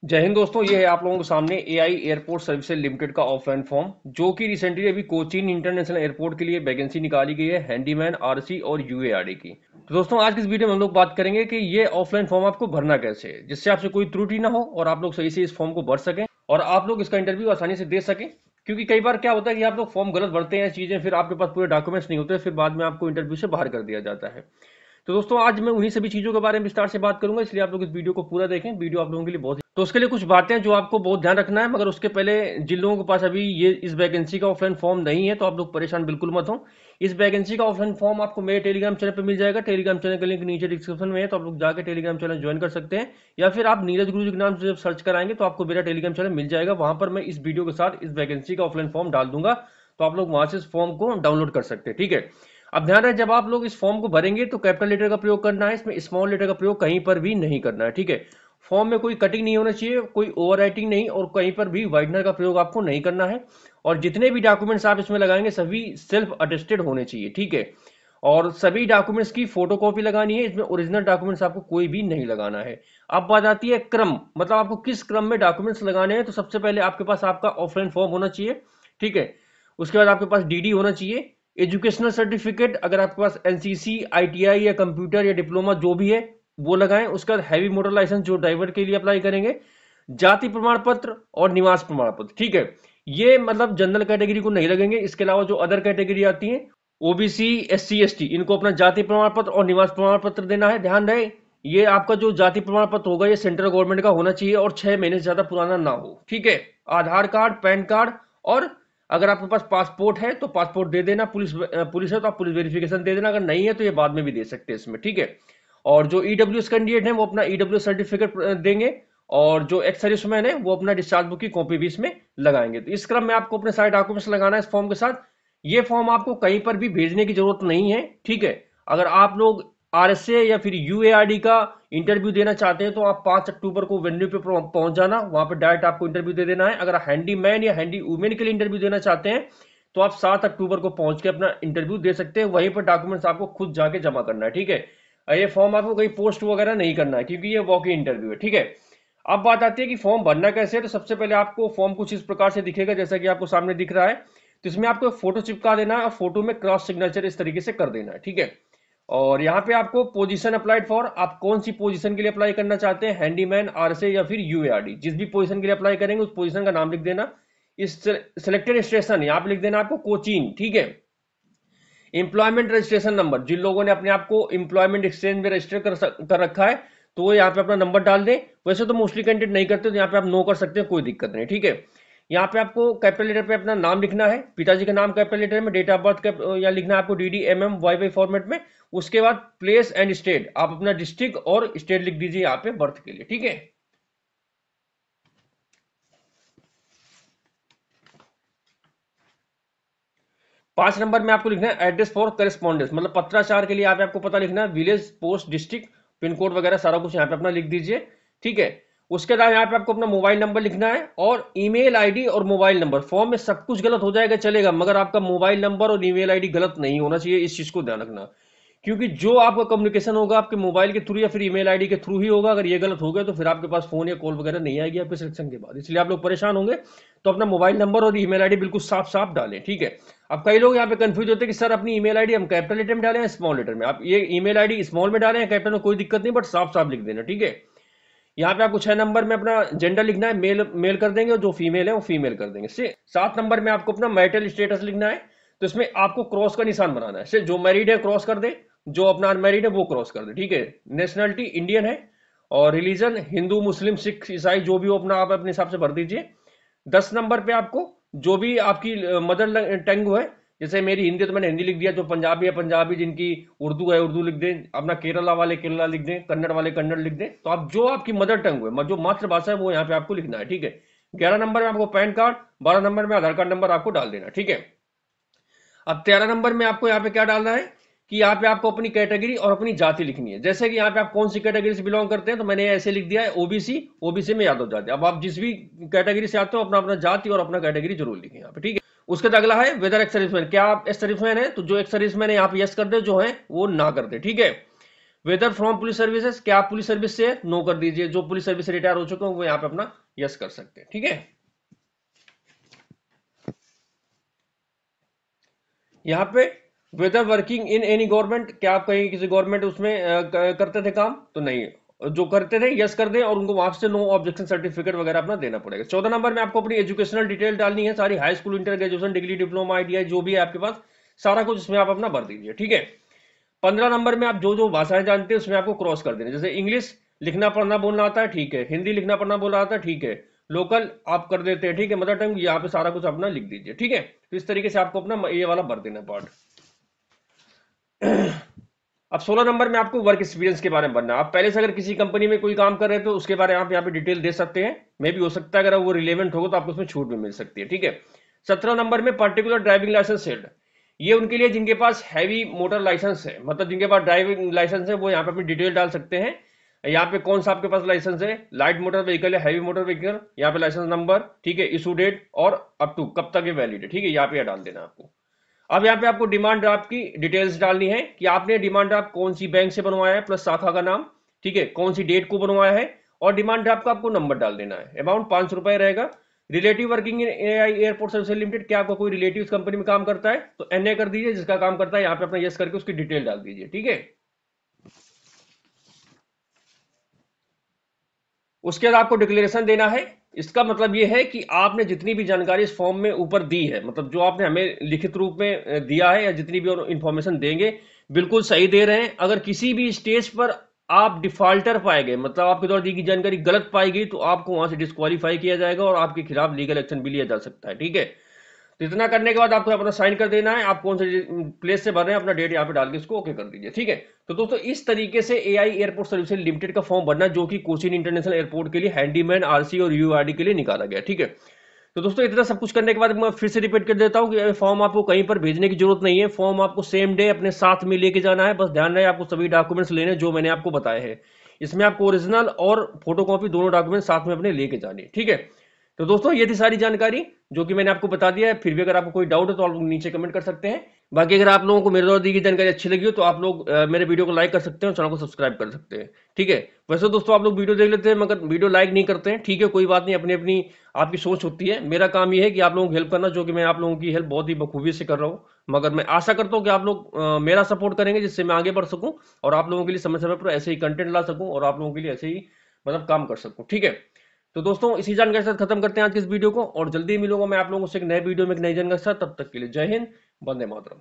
जय हिंद दोस्तों, ये है आप लोगों के सामने एआई एयरपोर्ट सर्विसेज लिमिटेड का ऑफलाइन फॉर्म जो कि रिसेंटली अभी कोचीन इंटरनेशनल एयरपोर्ट के लिए वैकेंसी निकाली गई है हैंडीमैन आरसी और यूएआरडी की। तो दोस्तों आज की इस वीडियो में हम लोग बात करेंगे कि ये ऑफलाइन फॉर्म आपको भरना कैसे है जिससे आपसे कोई त्रुटि ना हो और आप लोग सही से इस फॉर्म को भर सकें और आप लोग इसका इंटरव्यू आसानी से दे सकें। क्योंकि कई बार क्या होता है कि आप लोग फॉर्म गलत भरते हैं, चीजें फिर आपके पास पूरे डॉक्यूमेंट्स नहीं होते, फिर बाद में आपको इंटरव्यू से बाहर कर दिया जाता है। तो दोस्तों आज मैं उन्हीं सभी चीजों के बारे में विस्तार से बात करूंगा, इसलिए आप लोग इस वीडियो को पूरा देखें। वीडियो आप लोगों के लिए बहुत तो उसके लिए कुछ बातें जो आपको बहुत ध्यान रखना है, मगर उसके पहले जिन लोगों के पास अभी ये इस वैकेंसी का ऑफलाइन फॉर्म नहीं है तो आप लोग परेशान बिल्कुल मत हो। इस वैकेंसी का ऑफलाइन फॉर्म आपको मेरे टेलीग्राम चैनल पर मिल जाएगा। टेलीग्राम चैनल का लिंक नीचे डिस्क्रिप्शन में है, तो आप लोग जाकर टेलीग्राम चैनल ज्वाइन कर सकते हैं, या फिर आप नीरज गुरु जी के नाम से जब सर्च कराएंगे तो आपको मेरा टेलीग्राम चैनल मिल जाएगा। वहां पर मैं इस वीडियो के साथ इस वैकेंसी का ऑफलाइन फॉर्म डाल दूंगा, तो आप लोग वहां से इस फॉर्म को डाउनलोड कर सकते हैं। ठीक है, अब ध्यान रहे जब आप लोग इस फॉर्म को भरेंगे तो कैपिटल लेटर का प्रयोग करना है, इसमें स्मॉल लेटर का प्रयोग कहीं पर भी नहीं करना है। ठीक है, फॉर्म में कोई कटिंग नहीं होना चाहिए, कोई ओवर राइटिंग नहीं, और कहीं पर भी वाइटनर का प्रयोग आपको नहीं करना है। और जितने भी डॉक्यूमेंट्स आप इसमें लगाएंगे सभी सेल्फ अटेस्टेड होने चाहिए। ठीक है, और सभी डॉक्यूमेंट्स की फोटोकॉपी लगानी है, इसमें ओरिजिनल डॉक्यूमेंट्स आपको कोई भी नहीं लगाना है। अब बात आती है क्रम, मतलब आपको किस क्रम में डॉक्यूमेंट्स लगाने हैं। तो सबसे पहले आपके पास आपका ऑफलाइन फॉर्म होना चाहिए। ठीक है, उसके बाद आपके पास डीडी होना चाहिए, एजुकेशनल सर्टिफिकेट अगर आपके पास एनसीसी आईटीआई या कंप्यूटर या डिप्लोमा जो भी है वो लगाएं। उसके बाद हैवी मोटर लाइसेंस जो ड्राइवर के लिए अप्लाई करेंगे, जाति प्रमाण पत्र और निवास प्रमाण पत्र। ठीक है, ये मतलब जनरल कैटेगरी को नहीं लगेंगे। इसके अलावा जो अदर कैटेगरी आती है ओबीसी एससी एसटी, इनको अपना जाति प्रमाण पत्र और निवास प्रमाण पत्र देना है। ध्यान रहे ये आपका जो जाति प्रमाण पत्र होगा ये सेंट्रल गवर्नमेंट का होना चाहिए और 6 महीने से ज्यादा पुराना ना हो। ठीक है, आधार कार्ड, पैन कार्ड, और अगर आपके पास पासपोर्ट है तो पासपोर्ट दे देना। पुलिस है तो आप पुलिस वेरिफिकेशन दे देना, अगर नहीं है तो ये बाद में भी दे सकते हैं इसमें। ठीक है, और जो ईडब्ल्यूएस कैंडिडेट है वो अपना ईडब्ल्यूएस सर्टिफिकेट देंगे, और जो एक्स सर्विसमैन है वो अपना डिस्चार्ज बुक की कॉपी भी इसमें लगाएंगे। तो इस क्रम में आपको अपने सारे डॉक्यूमेंट्स लगाना है इस फॉर्म के साथ। ये फॉर्म आपको कहीं पर भी भेजने की जरूरत नहीं है। ठीक है, अगर आप लोग आरएसए या फिर यूएआरडी का इंटरव्यू देना चाहते हैं तो आप 5 अक्टूबर को वेन्यू पे पहुंच जाना, वहां पर डायरेक्ट आपको इंटरव्यू दे देना है। अगर हैंडीमैन या हैंडी वुमेन के लिए इंटरव्यू देना चाहते हैं तो आप 7 अक्टूबर को पहुंच के अपना इंटरव्यू दे सकते हैं। वहीं पर डॉक्यूमेंट्स आपको खुद जाके जमा करना है। ठीक है, ये फॉर्म आपको कहीं पोस्ट वगैरह नहीं करना है क्योंकि ये वॉक इन इंटरव्यू है। ठीक है, अब बात आती है कि फॉर्म भरना कैसे है। तो सबसे पहले आपको फॉर्म कुछ इस प्रकार से दिखेगा जैसा कि आपको सामने दिख रहा है। तो इसमें आपको एक फोटो चिपका देना है और फोटो में क्रॉस सिग्नेचर इस तरीके से कर देना है। ठीक है, और यहाँ पे आपको पोजीशन अप्लाइड फॉर, आप कौन सी पोजीशन के लिए अप्लाई करना चाहते हैं, हैंडीमैन, आरएसए या फिर यूएआरडी, जिस भी पोजीशन के लिए अप्लाई करेंगे उस पोजीशन का नाम लिख देना। इस सिलेक्टेड स्टेशन यहाँ पे लिख देना आपको कोचीन। ठीक है, एम्प्लॉयमेंट रजिस्ट्रेशन नंबर, जिन लोगों ने अपने आप को एम्प्लॉयमेंट एक्सचेंज में रजिस्टर कर रखा है तो वो यहाँ पे अपना नंबर डाल दें। वैसे तो मोस्टली कैंडिडेट नहीं करते, तो यहाँ पे आप नो कर सकते हैं, कोई दिक्कत नहीं। ठीक है, यहाँ पे आपको कैपिटल लेटर पे अपना नाम लिखना है, पिताजी का नाम कैपिटल लेटर में, डेट ऑफ बर्थ का यहाँ लिखना है आपको डीडी एमएम वाई फॉर्मेट में। उसके बाद प्लेस एंड स्टेट, आप अपना डिस्ट्रिक्ट और स्टेट लिख दीजिए यहाँ पे बर्थ के लिए। ठीक है, 5 नंबर में आपको लिखना है एड्रेस फॉर करेस्पॉन्डेंस, मतलब पत्राचार के लिए यहाँ पे आपको पता लिखना है, village, post, district, pin code वगैरह सारा कुछ यहाँ पे अपना लिख दीजिए। ठीक है, उसके बाद यहाँ पे आपको अपना मोबाइल नंबर लिखना है और ईमेल आईडी और मोबाइल नंबर। फॉर्म में सब कुछ गलत हो जाएगा चलेगा, मगर आपका मोबाइल नंबर और ईमेल आईडी गलत नहीं होना चाहिए, इस चीज को ध्यान रखना। क्योंकि जो आपका कम्युनिकेशन होगा आपके मोबाइल के थ्रू या फिर ईमेल आईडी के थ्रू ही होगा। अगर ये गलत हो गया तो फिर आपके पास फोन या कॉल वगैरह नहीं आएगी आपके सिलेक्शन के बाद, इसलिए आप लोग परेशान होंगे। तो अपना मोबाइल नंबर और ईमेल आईडी बिल्कुल साफ साफ डालें। ठीक है, अब कई लोग यहाँ पे कंफ्यूज होते हैं कि सर अपनी ईमेल आईडी हम कैपिटल लेटर में डालें या स्मॉल लेटर में। आप ये ईमेल आईडी स्मॉल में डालें या कैपिटल में, कोई दिक्कत नहीं, बट साफ साफ लिख देना। ठीक है, यहाँ पे आपको 6 नंबर में अपना जेंडर लिखना है, मेल मेल कर देंगे और जो फीमेल है वो फीमेल कर देंगे। 7 नंबर में आपको अपना मैरिटल स्टेटस लिखना है, तो इसमें आपको क्रॉस का निशान बनाना है। जो मैरिड है क्रॉस कर दे, जो अपना अनमैरिड है वो क्रॉस कर दे। ठीक है, नेशनलिटी इंडियन है, और रिलीजन हिंदू, मुस्लिम, सिख, ईसाई जो भी हो अपना आप अपने हिसाब से भर दीजिए। 10 नंबर पे आपको जो भी आपकी मदर टंग है, जैसे मेरी हिंदी है तो मैंने हिंदी लिख दिया, जो पंजाबी है पंजाबी, जिनकी उर्दू है उर्दू लिख दें, अपना केरला वाले केरला लिख दें, कन्नड़ वाले कन्नड़ लिख दें। तो आप जो आपकी मदर टंग है, जो मातृभाषा है, वो यहाँ पे आपको लिखना है। ठीक है, 11 नंबर में आपको पैन कार्ड, 12 नंबर में आधार कार्ड नंबर आपको डाल देना। ठीक है, अब 13 नंबर में आपको यहाँ पे क्या डालना है कि यहाँ पे आपको अपनी कैटेगरी और अपनी जाति लिखनी है। जैसे कि यहाँ पे आप कौन सी कैटेगरी से बिलोंग करते हैं, तो मैंने ऐसे लिख दिया है ओबीसी, ओबीसी में यादव जाति। अब आप जिस भी कैटेगरी से आते हो अपना अपना जाति और अपना कैटेगरी जरूर लिखें यहाँ पे। ठीक है, उसके बाद अगला है वेदर एक्स सर्विसमैन, क्या आप एक्स सर्विसमैन है, तो जो एक्स सर्विसमैन है यहाँ पे यस कर दे, जो है वो ना कर दे। ठीक है, वेदर फ्रॉम पुलिस सर्विसेज, क्या आप पुलिस सर्विस से, नो कर दीजिए। जो पुलिस सर्विस से रिटायर हो चुके हैं वो यहाँ पे अपना यस कर सकते हैं, ठीक है। यहाँ पे whether working in any government, क्या आप कहीं किसी गवर्नमेंट उसमें करते थे काम, तो नहीं। जो करते थे यस कर दें और उनको वहां से नो ऑब्जेक्शन सर्टिफिकेट वगैरह अपना देना पड़ेगा। 14 नंबर में आपको अपनी एजुकेशनल डिटेल डालनी है सारी, high school, inter graduation, degree, diploma, ITI, जो भी है आपके पास सारा कुछ इसमें आप अपना भर दीजिए, ठीक है। 15 नंबर में आप जो जो भाषाएं जानते हैं उसमें आपको क्रॉस कर देना, जैसे इंग्लिश लिखना पढ़ना बोलना आता है, ठीक है। हिंदी लिखना पढ़ना बोलना आता है, ठीक है। लोकल आप कर देते हैं, ठीक है। मदर टंग यहाँ पे सारा कुछ अपना लिख दीजिए, ठीक है। तो इस तरीके से आपको अपना ये वाला भर देना पार्ट। अब 16 नंबर में आपको वर्क एक्सपीरियंस के बारे में बनना। आप पहले से अगर किसी कंपनी में कोई काम कर रहे हैं तो उसके बारे में आप यहाँ पे डिटेल दे सकते हैं। मे भी हो सकता है अगर वो रिलेवेंट होगा तो आपको उसमें छूट भी मिल सकती है, ठीक है। 17 नंबर में पर्टिकुलर ड्राइविंग लाइसेंस सेल्ड, ये उनके लिए जिनके पास हैवी मोटर लाइसेंस है, मतलब जिनके पास ड्राइविंग लाइसेंस है वो यहाँ पे अपनी डिटेल डाल सकते हैं। यहाँ पे कौन सा आपके पास लाइसेंस है, लाइट मोटर व्हीकल है, हैवी मोटर व्हीकल, यहाँ पे लाइसेंस नंबर, ठीक है, इशू डेट और अप टू कब तक ये वैलिड है, ठीक है। यहाँ पे डाल देना आपको। अब यहाँ पे आपको डिमांड ड्राफ्ट की डिटेल्स डालनी है कि आपने डिमांड ड्राफ्ट कौन सी बैंक से बनवाया है, प्लस शाखा का नाम, ठीक है, कौन सी डेट को बनवाया है, और डिमांड ड्राफ्ट का आपको नंबर डाल देना है। अमाउंट 500 रुपए रहेगा। Relative working in AI airport services limited, क्या आपका कोई रिलेटिव कंपनी में काम करता है तो एनए कर दीजिए, जिसका काम करता है यहाँ पे अपना यस करके उसकी डिटेल डाल दीजिए, ठीक है। उसके बाद आपको डिक्लेरेशन देना है। इसका मतलब ये है कि आपने जितनी भी जानकारी इस फॉर्म में ऊपर दी है, मतलब जो आपने हमें लिखित रूप में दिया है या जितनी भी इंफॉर्मेशन देंगे, बिल्कुल सही दे रहे हैं। अगर किसी भी स्टेज पर आप डिफॉल्टर पाए गए, मतलब आपके द्वारा दी गई जानकारी गलत पाई गई, तो आपको वहां से डिस्क्वालीफाई किया जाएगा और आपके खिलाफ लीगल एक्शन भी लिया जा सकता है, ठीक है। तो इतना करने के बाद आपको अपना साइन कर देना है। आप कौन से प्लेस से भर रहे हैं अपना डेट यहाँ पे डाल के इसको ओके कर दीजिए, ठीक है। तो दोस्तों इस तरीके से एआई एयरपोर्ट सर्विसेज लिमिटेड का फॉर्म भरना, जो कि कोचीन इंटरनेशनल एयरपोर्ट के लिए हैंडीमैन, आरसी और यूआरडी के लिए निकाला गया, ठीक है। तो दोस्तों इतना सब कुछ करने के बाद मैं फिर से रिपीट कर देता हूँ कि फॉर्म आपको कहीं पर भेजने की जरूरत नहीं है। फॉर्म आपको सेम डे अपने साथ में लेके जाना है। बस ध्यान रहे आपको सभी डॉक्यूमेंट्स लेने जो मैंने आपको बताए हैं। इसमें आपको ओरिजिनल और फोटोकॉपी दोनों डॉक्यूमेंट साथ में अपने लेके जाने, ठीक है। तो दोस्तों ये थी सारी जानकारी जो कि मैंने आपको बता दिया है। फिर भी अगर आपको कोई डाउट है तो आप लोग नीचे कमेंट कर सकते हैं। बाकी अगर आप लोगों को मेरे द्वारा दी गई जानकारी अच्छी लगी हो तो आप लोग मेरे वीडियो को लाइक कर सकते हैं और चैनल को सब्सक्राइब कर सकते हैं, ठीक है। वैसे दोस्तों आप लोग वीडियो देख लेते हैं मगर वीडियो लाइक नहीं करते हैं, ठीक है, कोई बात नहीं, अपनी अपनी आपकी सोच होती है। मेरा काम ये है कि आप लोगों की हेल्प करना, जो कि मैं आप लोगों की हेल्प बहुत ही बखूबी से कर रहा हूँ। मगर मैं आशा करता हूँ कि आप लोग मेरा सपोर्ट करेंगे जिससे मैं आगे बढ़ सकूं और आप लोगों के लिए समय समय पर ऐसे ही कंटेंट ला सकूं और आप लोगों के लिए ऐसे ही मतलब काम कर सकूं, ठीक है। तो दोस्तों इसी जानकारी के साथ खत्म करते हैं आज की इस वीडियो को और जल्दी मिलूंगा मैं आप लोगों से एक नए वीडियो में एक नई जानकारी के साथ। तब तक के लिए जय हिंद, वंदे मातरम।